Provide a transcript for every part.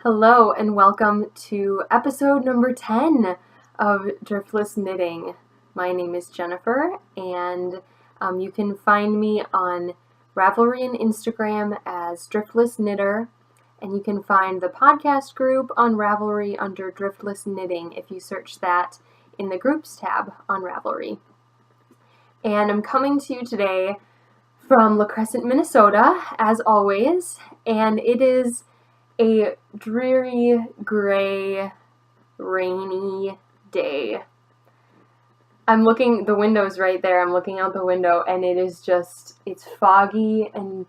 Hello and welcome to episode number 10 of Driftless Knitting. My name is Jennifer and you can find me on Ravelry and Instagram as Driftless Knitter, and you can find the podcast group on Ravelry under Driftless Knitting if you search that in the groups tab on Ravelry. And I'm coming to you today from La Crescent, Minnesota, as always, and it is a dreary, gray, rainy day. The window's right there, I'm looking out the window, and it's foggy and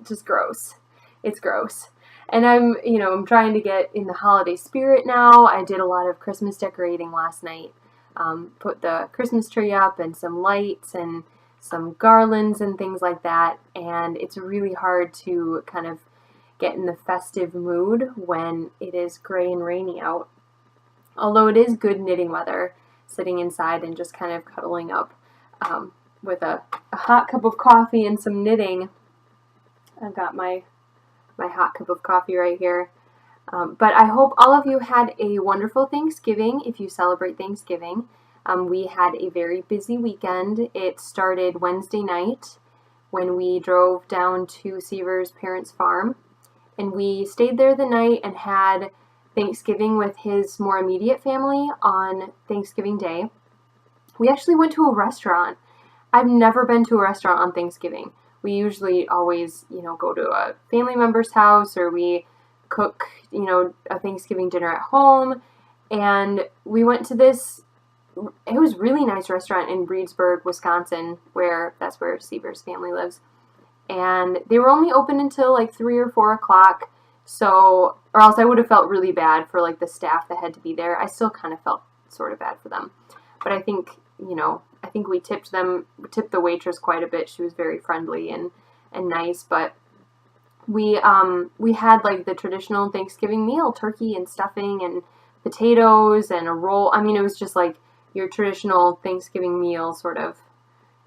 just gross. It's gross. And I'm trying to get in the holiday spirit now. I did a lot of Christmas decorating last night. Put the Christmas tree up and some lights and some garlands and things like that, and it's really hard to kind of get in the festive mood when it is gray and rainy out. Although it is good knitting weather, sitting inside and just kind of cuddling up with a hot cup of coffee and some knitting. I've got my hot cup of coffee right here. But I hope all of you had a wonderful Thanksgiving if you celebrate Thanksgiving. We had a very busy weekend. It started Wednesday night when we drove down to Seaver's parents' farm, and we stayed there the night and had Thanksgiving with his more immediate family on Thanksgiving Day. We actually went to a restaurant. I've never been to a restaurant on Thanksgiving. We usually always, go to a family member's house, or we cook, a Thanksgiving dinner at home, and we went to this. It was a really nice restaurant in Reedsburg, Wisconsin, that's where Seaver's family lives. And they were only open until like 3 or 4 o'clock. So, or else I would have felt really bad for like the staff that had to be there. I still kind of felt sort of bad for them. But I think we tipped the waitress quite a bit. She was very friendly and nice. But we had like the traditional Thanksgiving meal, turkey and stuffing and potatoes and a roll. I mean, it was just like your traditional Thanksgiving meal, sort of.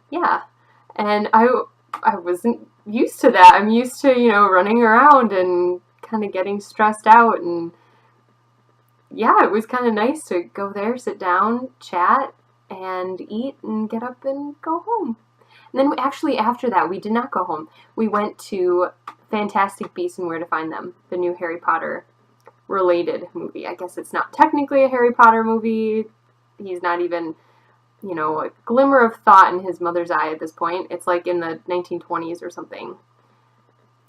Yeah. And I wasn't used to that. I'm used to, running around and kind of getting stressed out. And yeah, it was kind of nice to go there, sit down, chat, and eat, and get up and go home. And then after that, we did not go home. We went to Fantastic Beasts and Where to Find Them, the new Harry Potter related movie. I guess it's not technically a Harry Potter movie. He's not even, a glimmer of thought in his mother's eye at this point. It's like in the 1920s or something.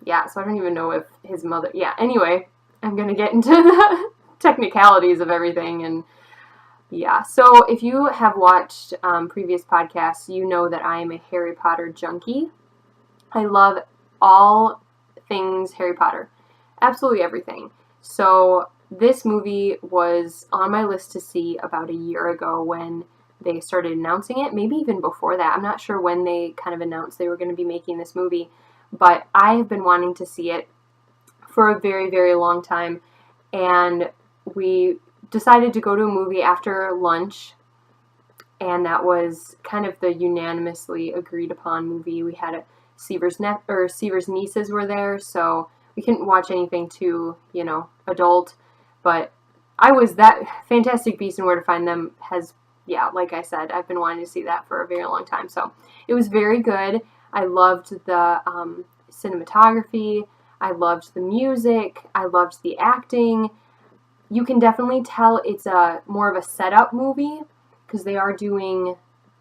Yeah, so I don't even know if his mother... Yeah, anyway, I'm going to get into the technicalities of everything. And yeah, so if you have watched previous podcasts, you know that I am a Harry Potter junkie. I love all things Harry Potter. Absolutely everything. So this movie was on my list to see about a year ago when they started announcing it, maybe even before that. I'm not sure when they kind of announced they were going to be making this movie, but I have been wanting to see it for a very, very long time, and we decided to go to a movie after lunch, and that was kind of the unanimously agreed upon movie. We had Seaver's nieces were there, so we couldn't watch anything too, adult, but that Fantastic Beasts and Where to Find Them like I said, I've been wanting to see that for a very long time. So it was very good. I loved the cinematography. I loved the music. I loved the acting. You can definitely tell it's more of a setup movie because they are doing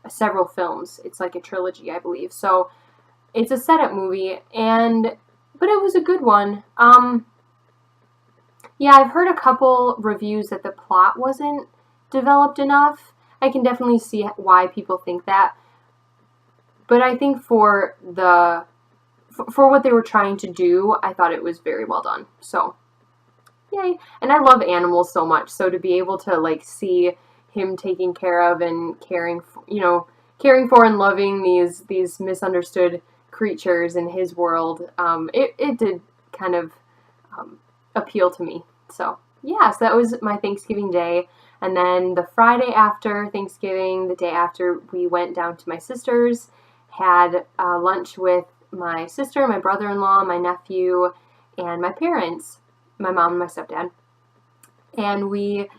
several films. It's like a trilogy, I believe. So it's a setup movie, but it was a good one. Yeah, I've heard a couple reviews that the plot wasn't developed enough. I can definitely see why people think that. But I think for what they were trying to do, I thought it was very well done. So, yay. And I love animals so much. So to be able to like see him taking care of and caring for and loving these misunderstood creatures in his world, it did kind of appeal to me. So yeah, so that was my Thanksgiving day. And then the Friday after Thanksgiving, the day after, we went down to my sister's, had lunch with my sister, my brother-in-law, my nephew, and my parents, my mom and my stepdad, and we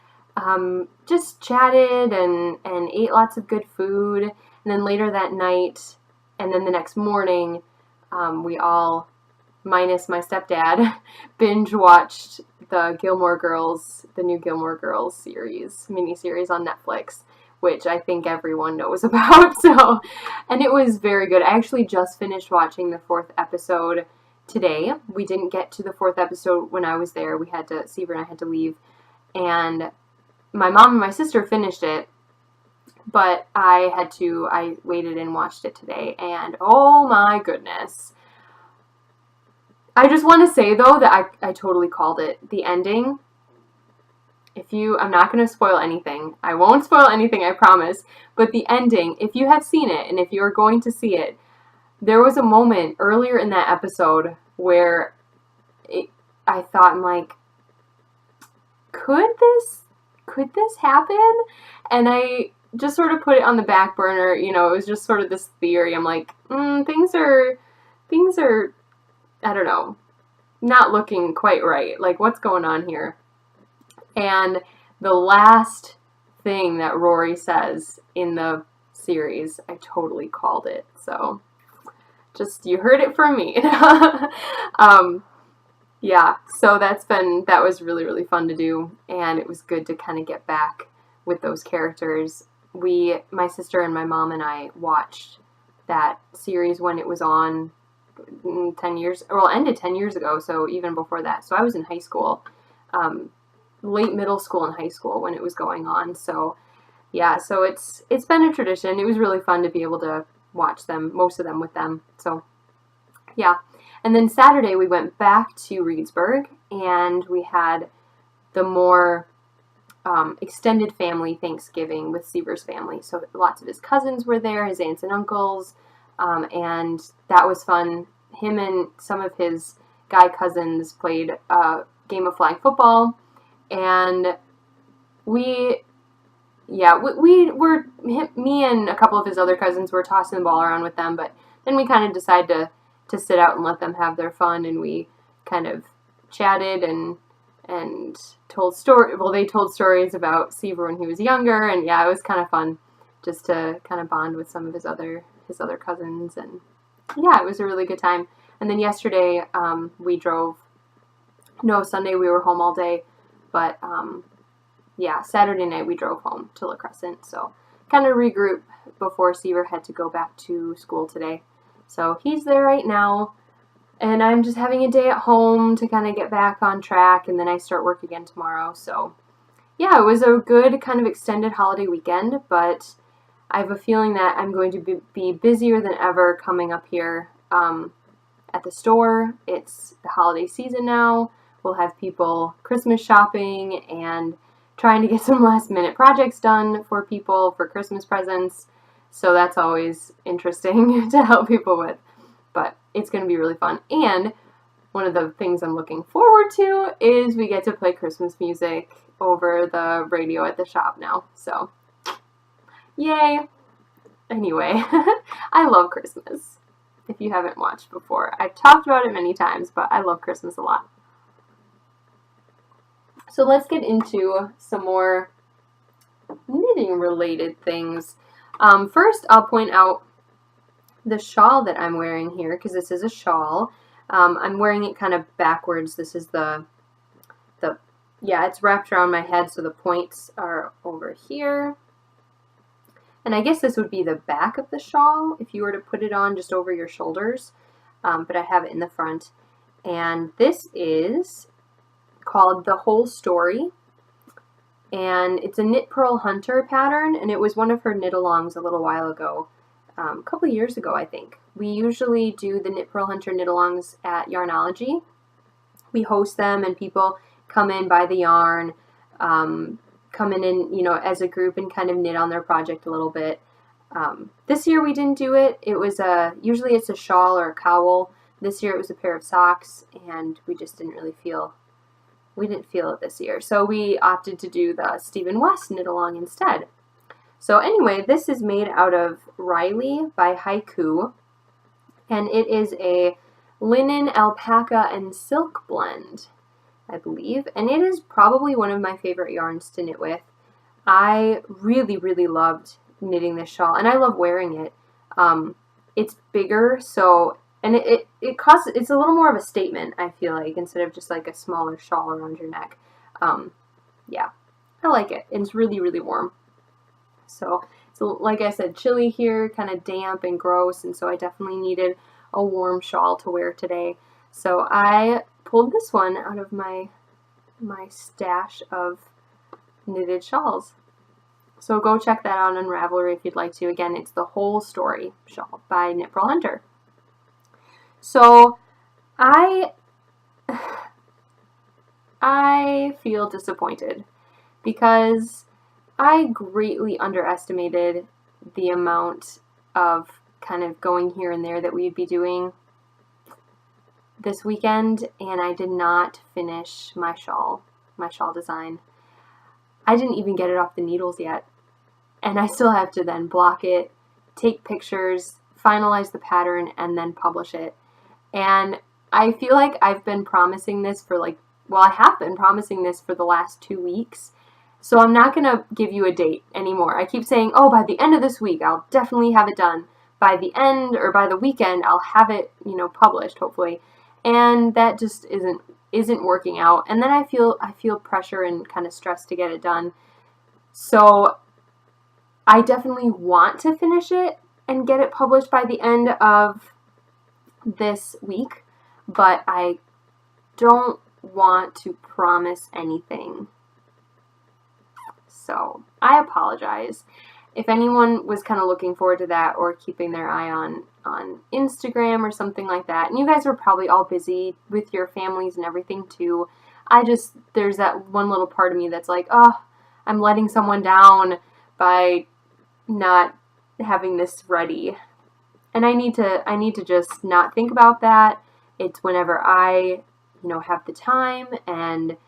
just chatted and ate lots of good food. And then later that night, and then the next morning, we all, minus my stepdad, binge watched the Gilmore Girls, the new Gilmore Girls miniseries on Netflix, which I think everyone knows about. So, and it was very good. I actually just finished watching the 4th episode today. We didn't get to the 4th episode when I was there. Seaver and I had to leave. And my mom and my sister finished it, but I waited and watched it today. And oh my goodness. I just want to say, though, that I totally called it. The ending, I'm not going to spoil anything. I won't spoil anything, I promise. But the ending, if you have seen it, and if you're going to see it, there was a moment earlier in that episode where I thought, I'm like, could this happen? And I just sort of put it on the back burner. It was just sort of this theory. I'm like, things are, I don't know, not looking quite right. Like, what's going on here? And the last thing that Rory says in the series, I totally called it. So, you heard it from me. Yeah, so that was really, really fun to do, and it was good to kind of get back with those characters. My sister and my mom and I watched that series when it was on 10 years, well, ended 10 years ago, so even before that. So I was in high school, late middle school and high school when it was going on. So yeah, so it's been a tradition. It was really fun to be able to watch them, most of them with them. So yeah. And then Saturday we went back to Reedsburg, and we had the more extended family Thanksgiving with Seaver's family. So lots of his cousins were there, his aunts and uncles, and that was fun. Him and some of his guy cousins played a game of flag football, and me and a couple of his other cousins were tossing the ball around with them, but then we kind of decided to sit out and let them have their fun, and we kind of chatted and told they told stories about Seaver when he was younger, and yeah, it was kind of fun just to kind of bond with some of his other cousins, and yeah, it was a really good time. And then yesterday, Sunday we were home all day, but yeah, Saturday night we drove home to La Crescent, so kind of regroup before Seaver had to go back to school today. So he's there right now, and I'm just having a day at home to kind of get back on track, and then I start work again tomorrow. So yeah, it was a good kind of extended holiday weekend, but I have a feeling that I'm going to be busier than ever coming up here at the store. It's the holiday season now. We'll have people Christmas shopping and trying to get some last minute projects done for people for Christmas presents. So that's always interesting to help people with. But it's going to be really fun. And one of the things I'm looking forward to is we get to play Christmas music over the radio at the shop now. So, yay! Anyway, I love Christmas. If you haven't watched before, I've talked about it many times, but I love Christmas a lot. So let's get into some more knitting related things. First, I'll point out the shawl that I'm wearing here, because this is a shawl. I'm wearing it kind of backwards. This is it's wrapped around my head, so the points are over here. And I guess this would be the back of the shawl if you were to put it on just over your shoulders, but I have it in the front. And this is called The Whole Story, and it's a Knit Pearl Hunter pattern, and it was one of her knit-alongs a little while ago, a couple years ago, I think. We usually do the Knit Pearl Hunter knit-alongs at Yarnology. We host them, and people come in, buy the yarn, come in and, as a group and kind of knit on their project a little bit. This year we didn't do it. It was usually it's a shawl or a cowl. This year it was a pair of socks, and we just didn't feel it this year. So we opted to do the Stephen West knit-along instead. So anyway, this is made out of Riley by Haiku, and it is a linen, alpaca, and silk blend, I believe. And it is probably one of my favorite yarns to knit with. I really, really loved knitting this shawl, and I love wearing it. It's bigger, so, and it's a little more of a statement, I feel like, instead of just like a smaller shawl around your neck. Yeah, I like it. It's really, really warm. So like I said, chilly here, kind of damp and gross, and so I definitely needed a warm shawl to wear today. So I pulled this one out of my stash of knitted shawls. So go check that out on Ravelry if you'd like to. Again, it's the Whole Story shawl by Knit Pearl Hunter. So I feel disappointed because I greatly underestimated the amount of kind of going here and there that we'd be doing this weekend, and I did not finish my shawl design. I didn't even get it off the needles yet, and I still have to then block it, take pictures, finalize the pattern, and then publish it. And I feel like I've been promising this for I have been promising this for the last 2 weeks, so I'm not going to give you a date anymore. I keep saying, oh, by the end of this week, I'll definitely have it done. By the end, or by the weekend, I'll have it, published, hopefully. And that just isn't working out. And then I feel pressure and kind of stress to get it done. So I definitely want to finish it and get it published by the end of this week, but I don't want to promise anything. So I apologize. If anyone was kind of looking forward to that or keeping their eye on Instagram or something like that, and you guys are probably all busy with your families and everything too, there's that one little part of me that's like, oh, I'm letting someone down by not having this ready. And I need to just not think about that. It's whenever I, have the time, and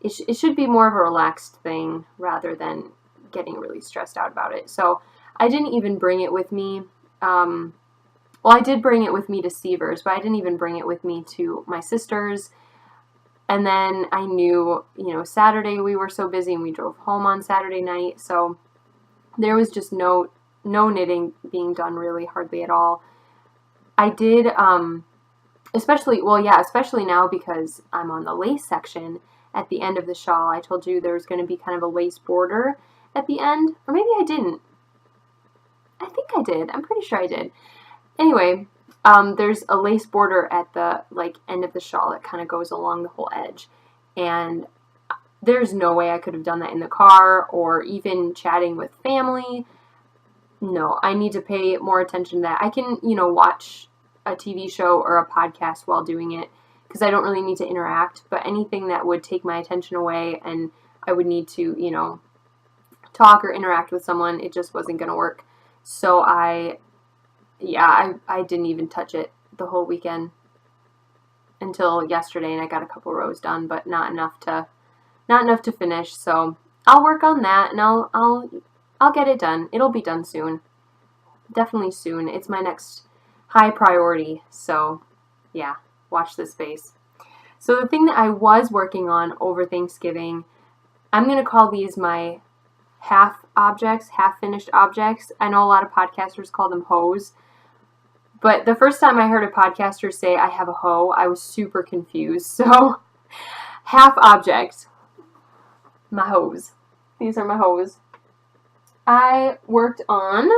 it should be more of a relaxed thing rather than getting really stressed out about it. So I didn't even bring it with me. I did bring it with me to Seavers, but I didn't even bring it with me to my sister's. And then I knew, Saturday we were so busy and we drove home on Saturday night. So there was just no knitting being done really, hardly at all. I did, especially now because I'm on the lace section at the end of the shawl. I told you there was going to be kind of a lace border at the end, or maybe I didn't. I think I did. I'm pretty sure I did. Anyway, there's a lace border at the end of the shawl that kind of goes along the whole edge, and there's no way I could have done that in the car or even chatting with family. No, I need to pay more attention to that. I can, watch a TV show or a podcast while doing it because I don't really need to interact, but anything that would take my attention away and I would need to, talk or interact with someone, it just wasn't going to work. So I didn't even touch it the whole weekend until yesterday, and I got a couple rows done, but not enough to finish. So I'll work on that, and I'll get it done. It'll be done soon. Definitely soon. It's my next high priority. So yeah, watch this space. So the thing that I was working on over Thanksgiving, I'm going to call these my half finished objects. I know a lot of podcasters call them hoes, but the first time I heard a podcaster say I have a hoe, I was super confused. So half object, my hoes. These are my hoes. I worked on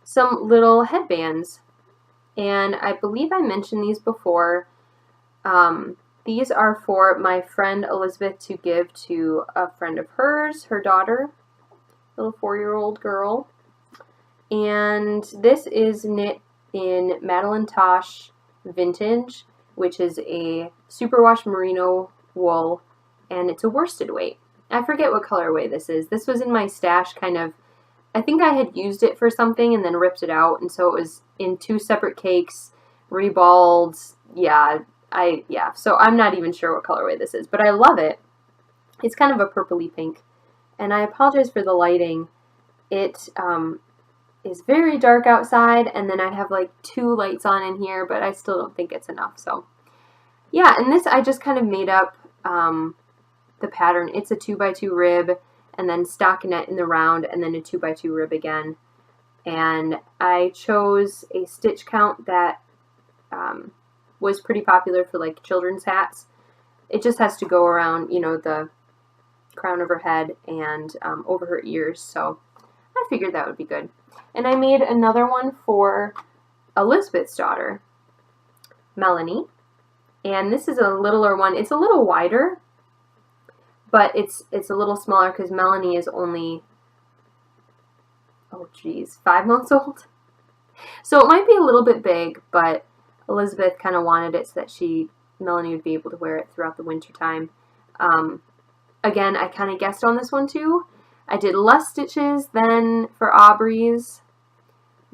some little headbands, and I believe I mentioned these before. These are for my friend Elizabeth to give to a friend of hers, her daughter, little 4-year-old girl. And this is knit in Madeline Tosh Vintage, which is a superwash merino wool, and it's a worsted weight. I forget what colorway this is. This was in my stash I think I had used it for something and then ripped it out, and so it was in 2 separate cakes, reballed, so I'm not even sure what colorway this is, but I love it. It's kind of a purpley pink, and I apologize for the lighting. It is very dark outside, and then I have like 2 lights on in here, but I still don't think it's enough. So yeah, and this I just kind of made up the pattern. It's a 2x2 rib, and then stockinette in the round, and then a 2x2 rib again. And I chose a stitch count that was pretty popular for like children's hats. It just has to go around, you know, the crown of her head and over her ears, so I figured that would be good. And I made another one for Elizabeth's daughter, Melanie, and this is a littler one. It's a little wider, but it's a little smaller because Melanie is only, oh geez, 5 months old. So it might be a little bit big, but Elizabeth kind of wanted it so that Melanie would be able to wear it throughout the winter time. Again, I kind of guessed on this one too. I did less stitches than for Aubrey's.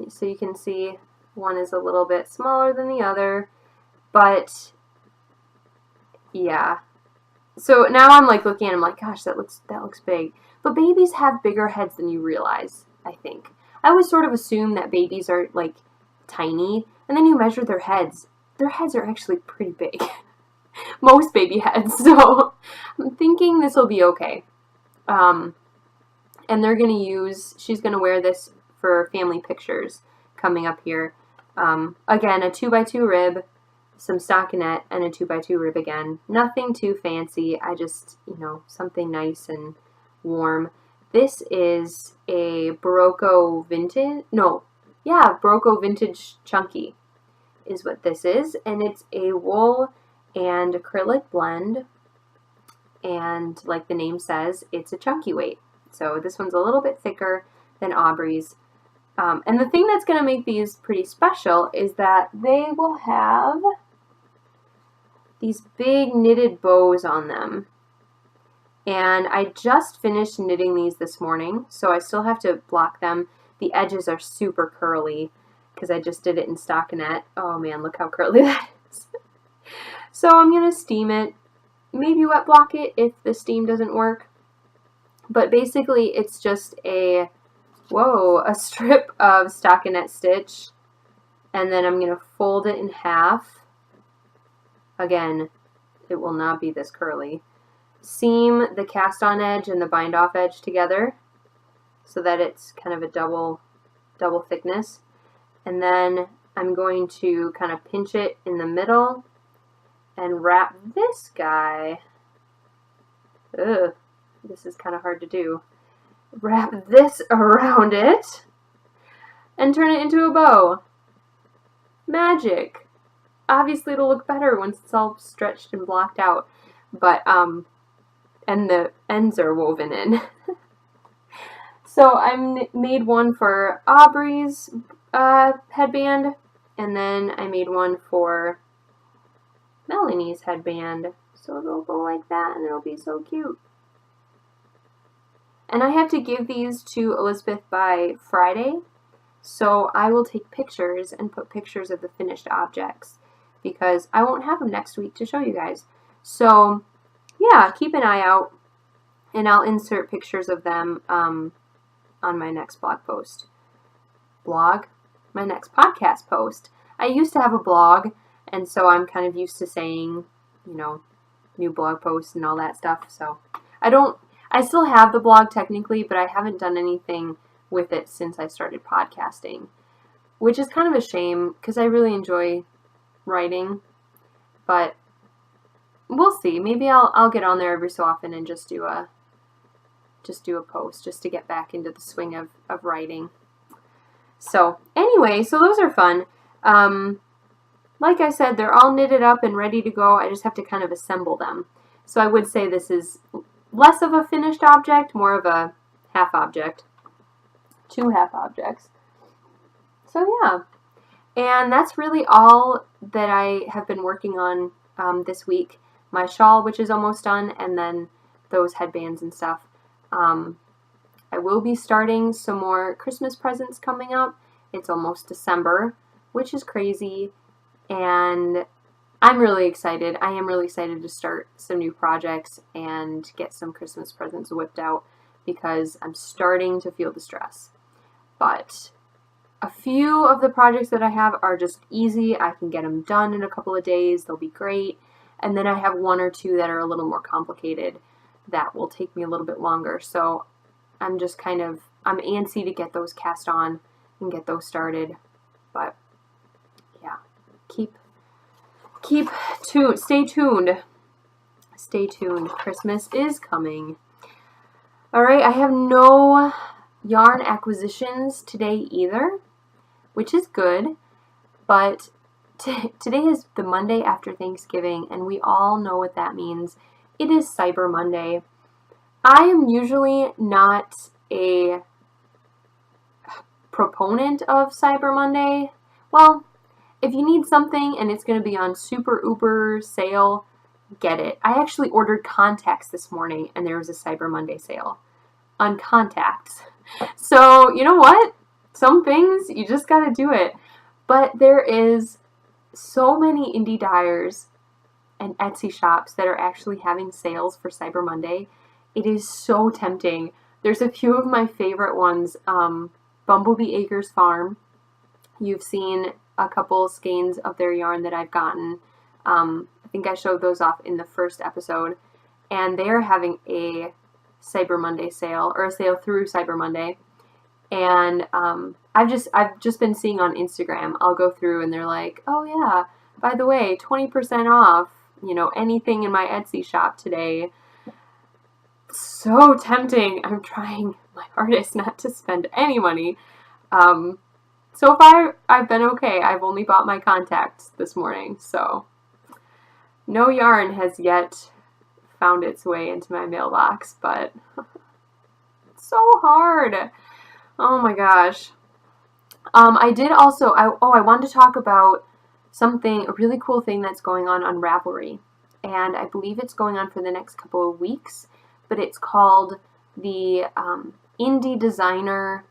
So you can see one is a little bit smaller than the other. But yeah. So now I'm like looking at it, I'm like, gosh, that looks big. But babies have bigger heads than you realize, I think. I always sort of assume that babies are like tiny, and then you measure their heads. Their heads are actually pretty big. Most baby heads, so I'm thinking this will be okay. And she's gonna wear this for family pictures coming up here. Again, a 2x2 rib, some stockinette, and a 2x2 rib again. Nothing too fancy. I just, you know, something nice and warm. This is a Barocco vintage, Barocco vintage chunky is what this is, and it's a wool and acrylic blend, and like the name says, it's a chunky weight. So this one's a little bit thicker than Aubrey's. And the thing that's going to make these pretty special is that they will have these big knitted bows on them. And I just finished knitting these this morning, so I still have to block them. The edges are super curly because I just did it in stockinette. Oh man, look how curly that is. So I'm going to steam it, maybe wet block it if the steam doesn't work. But basically it's just a strip of stockinette stitch, and then I'm going to fold it in half. Again, it will not be this curly. Seam the cast on edge and the bind off edge together so that it's kind of a double thickness. And then I'm going to kind of pinch it in the middle and wrap this guy. This is kind of hard to do. Wrap this around it and turn it into a bow. Magic. Obviously it'll look better once it's all stretched and blocked out, but and the ends are woven in. So I made one for Aubrey's headband, and then I made one for Melanie's headband. So it'll go like that, and it'll be so cute. And I have to give these to Elizabeth by Friday, so I will take pictures and put pictures of the finished objects because I won't have them next week to show you guys. So yeah, keep an eye out, and I'll insert pictures of them on my next blog post. My next podcast post. I used to have a blog, and so I'm kind of used to saying, you know, new blog posts and all that stuff. So I still have the blog technically, but I haven't done anything with it since I started podcasting, which is kind of a shame because I really enjoy writing, but we'll see. Maybe I'll get on there every so often and just do a post just to get back into the swing of writing. So anyway, so those are fun. Like I said, they're all knitted up and ready to go. I just have to kind of assemble them. So I would say this is less of a finished object, more of a half object. 2 half objects. So yeah. And that's really all that I have been working on this week. My shawl, which is almost done, and then those headbands and stuff. I will be starting some more Christmas presents coming up. It's almost December, which is crazy, and I'm really excited. I am really excited to start some new projects and get some Christmas presents whipped out because I'm starting to feel the stress. But A few of the projects that I have are just easy. I can get them done in a couple of days. They'll be great. And then I have one or two that are a little more complicated that will take me a little bit longer. So I'm just I'm antsy to get those cast on and get those started. But yeah, keep tuned. Stay tuned. Stay tuned. Christmas is coming. All right, I have no yarn acquisitions today either, which is good, but today is the Monday after Thanksgiving, and we all know what that means. It is Cyber Monday. I am usually not a proponent of Cyber Monday. Well, if you need something and it's going to be on super uber sale, get it. I actually ordered contacts this morning, and there was a Cyber Monday sale on contacts. So, you know what? Some things, you just got to do it. But there is so many indie dyers and Etsy shops that are actually having sales for Cyber Monday. It is so tempting. There's a few of my favorite ones. Bumblebee Acres Farm. You've seen a couple skeins of their yarn that I've gotten. I think I showed those off in the first episode. And they're having a Cyber Monday sale, or a sale through Cyber Monday. And I've just been seeing on Instagram, I'll go through and they're like, oh yeah, by the way, 20% off, anything in my Etsy shop today. So tempting. I'm trying my hardest not to spend any money. So far, I've been okay. I've only bought my contacts this morning, so no yarn has yet found its way into my mailbox, but it's so hard. Oh my gosh. I did also, I wanted to talk about a really cool thing that's going on Ravelry. And I believe it's going on for the next couple of weeks, but it's called the Indie Designer.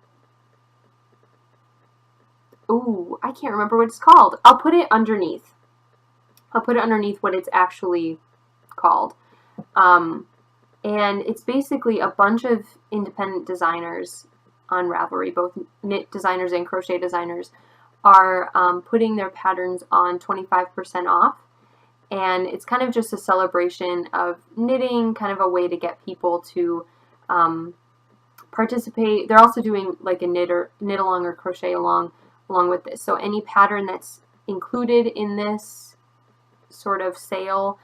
Ooh, I can't remember what it's called. I'll put it underneath what it's actually called. And it's basically a bunch of independent designers on Ravelry, both knit designers and crochet designers, are putting their patterns on 25% off. And it's kind of just a celebration of knitting, kind of a way to get people to participate. They're also doing like a knit along or crochet along with this. So any pattern that's included in this sort of sale,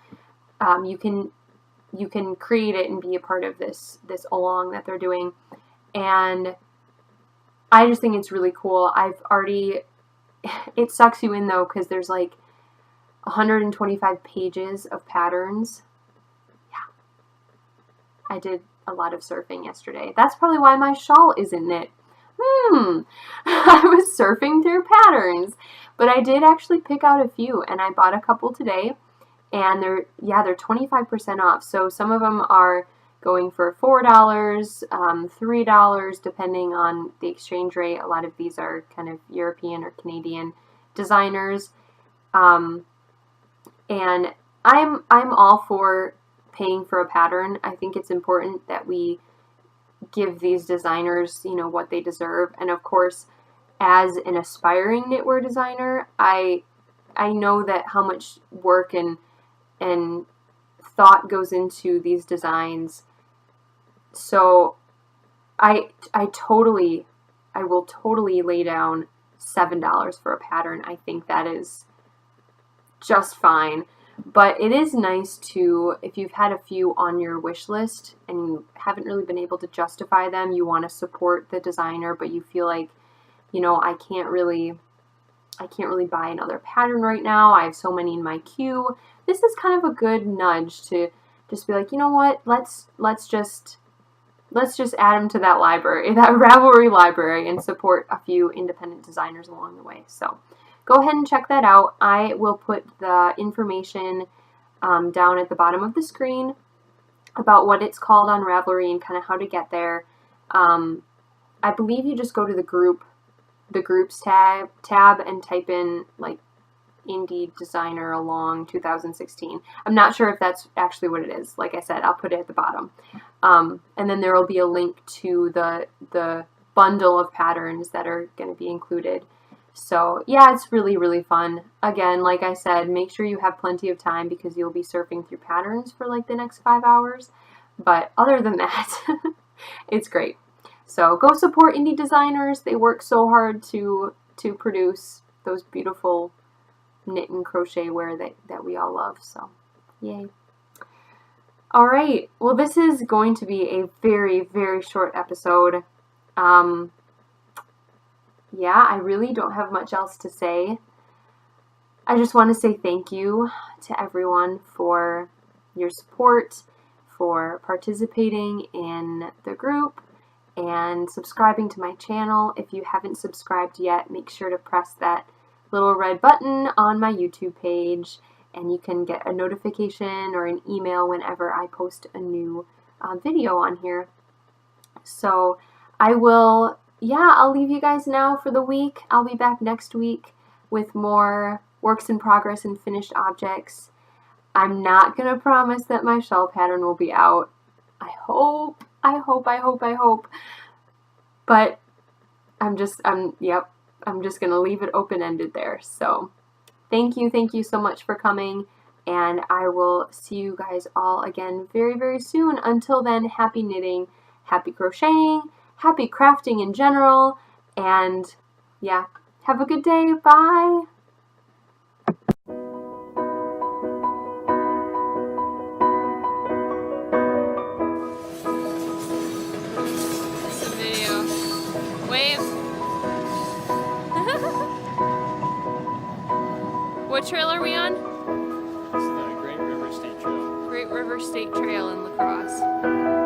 you can create it and be a part of this along that they're doing. And I just think it's really cool. It sucks you in though, because there's like 125 pages of patterns. Yeah. I did a lot of surfing yesterday. That's probably why my shawl isn't knit. I was surfing through patterns, but I did actually pick out a few, and I bought a couple today, and they're 25% off. So some of them are going for $4, $3, depending on the exchange rate. A lot of these are kind of European or Canadian designers. And I'm all for paying for a pattern. I think it's important that we give these designers, what they deserve. And of course, as an aspiring knitwear designer, I know that how much work and thought goes into these designs. So I will totally lay down $7 for a pattern. I think that is just fine. But it is nice to, if you've had a few on your wish list and you haven't really been able to justify them, you want to support the designer, but you feel like, I can't really buy another pattern right now. I have so many in my queue. This is kind of a good nudge to just be like, you know what? Let's just add them to that library, that Ravelry library, and support a few independent designers along the way. So go ahead and check that out. I will put the information down at the bottom of the screen about what it's called on Ravelry and kind of how to get there. I believe you just go to the groups tab and type in like Indie Designer Along 2016. I'm not sure if that's actually what it is. Like I said, I'll put it at the bottom. And then there will be a link to the bundle of patterns that are going to be included. So yeah, it's really, really fun. Again, like I said, make sure you have plenty of time because you'll be surfing through patterns for like the next 5 hours. But other than that, it's great. So go support indie designers. They work so hard to produce those beautiful knit and crochet wear that we all love. So yay. All right. Well, this is going to be a very, very short episode. Yeah, I really don't have much else to say. I just want to say thank you to everyone for your support, for participating in the group, and subscribing to my channel. If you haven't subscribed yet, make sure to press that little red button on my YouTube page, and you can get a notification or an email whenever I post a new video on here. So I'll leave you guys now for the week. I'll be back next week with more works in progress and finished objects. I'm not going to promise that my shawl pattern will be out. I hope. But I'm just going to leave it open-ended there. So thank you so much for coming, and I will see you guys all again very, very soon. Until then, happy knitting, happy crocheting, happy crafting in general, and yeah, have a good day. Bye. Some video. Wave. What trail are we on? It's the Great River State Trail. Great River State Trail in La Crosse.